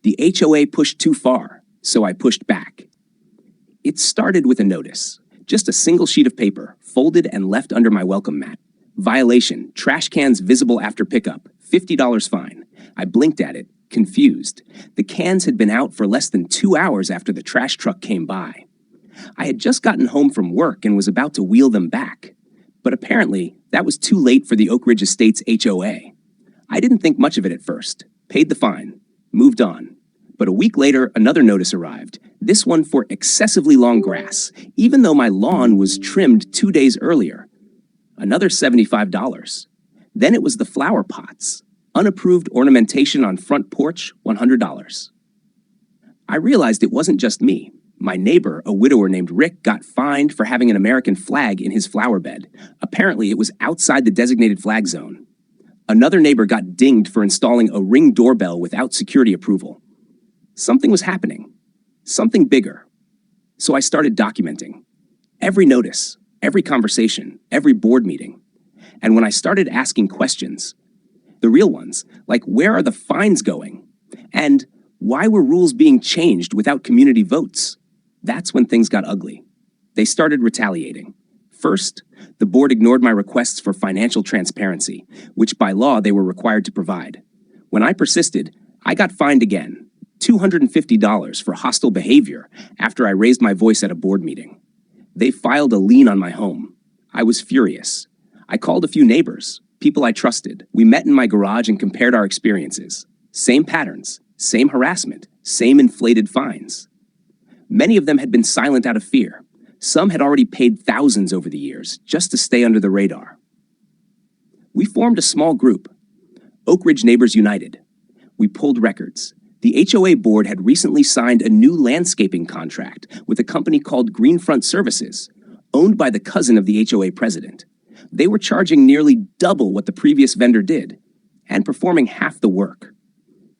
The HOA pushed too far, so I pushed back. It started with a notice. Just a single sheet of paper, folded and left under my welcome mat. Violation, trash cans visible after pickup, $50 fine. I blinked at it, confused. The cans had been out for less than 2 hours after the trash truck came by. I had just gotten home from work and was about to wheel them back. But apparently, that was too late for the Oak Ridge Estates HOA. I didn't think much of it at first, paid the fine, moved on. But a week later, another notice arrived, this one for excessively long grass, even though my lawn was trimmed 2 days earlier. Another $75. Then it was the flower pots. Unapproved ornamentation on front porch, $100. I realized it wasn't just me. My neighbor, a widower named Rick, got fined for having an American flag in his flower bed. Apparently, it was outside the designated flag zone. Another neighbor got dinged for installing a Ring doorbell without security approval. Something was happening. Something bigger. So I started documenting. Every notice, every conversation, every board meeting. And when I started asking questions, the real ones, like where are the fines going? And why were rules being changed without community votes? That's when things got ugly. They started retaliating. First, the board ignored my requests for financial transparency, which by law they were required to provide. When I persisted, I got fined again, $250 for hostile behavior after I raised my voice at a board meeting. They filed a lien on my home. I was furious. I called a few neighbors, people I trusted. We met in my garage and compared our experiences. Same patterns, same harassment, same inflated fines. Many of them had been silent out of fear. Some had already paid thousands over the years just to stay under the radar. We formed a small group, Oak Ridge Neighbors United. We pulled records. The HOA board had recently signed a new landscaping contract with a company called Greenfront Services, owned by the cousin of the HOA president. They were charging nearly double what the previous vendor did, and performing half the work.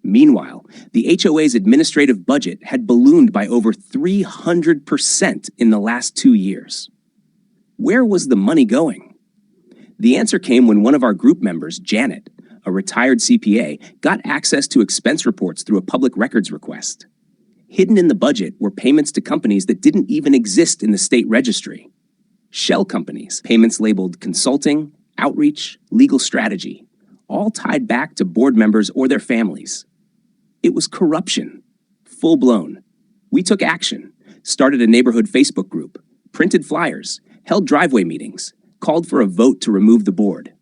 Meanwhile, the HOA's administrative budget had ballooned by over 300% in the last 2 years. Where was the money going? The answer came when one of our group members, Janet, a retired CPA, got access to expense reports through a public records request. Hidden in the budget were payments to companies that didn't even exist in the state registry. Shell companies, payments labeled consulting, outreach, legal strategy, all tied back to board members or their families. It was corruption, full-blown. We took action, started a neighborhood Facebook group, printed flyers, held driveway meetings, called for a vote to remove the board.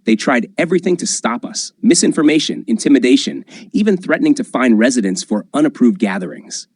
They tried everything to stop us, misinformation, intimidation, even threatening to fine residents for unapproved gatherings.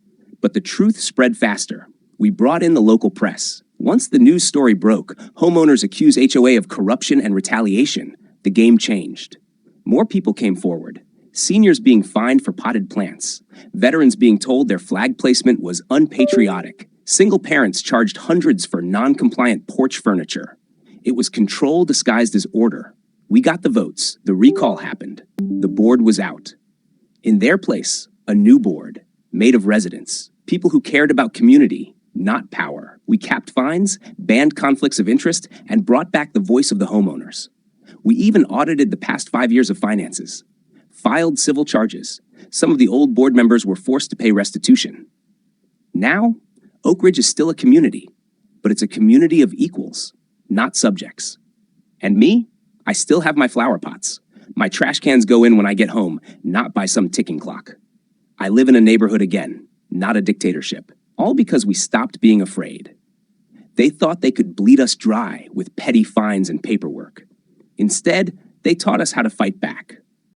But the truth spread faster. We brought in the local press. Once the news story broke, homeowners accused HOA of corruption and retaliation. The game changed. More people came forward. Seniors being fined for potted plants. Veterans being told their flag placement was unpatriotic. Single parents charged hundreds for non-compliant porch furniture. It was control disguised as order. We got the votes. The recall happened. The board was out. In their place, a new board, made of residents, people who cared about community, not power. We capped fines, banned conflicts of interest, and brought back the voice of the homeowners. We even audited the past 5 years of finances. Filed civil charges. Some of the old board members were forced to pay restitution. Now, Oak Ridge is still a community, but it's a community of equals, not subjects. And me, I still have my flower pots. My trash cans go in when I get home, not by some ticking clock. I live in a neighborhood again, not a dictatorship, all because we stopped being afraid. They thought they could bleed us dry with petty fines and paperwork. Instead, they taught us how to fight back.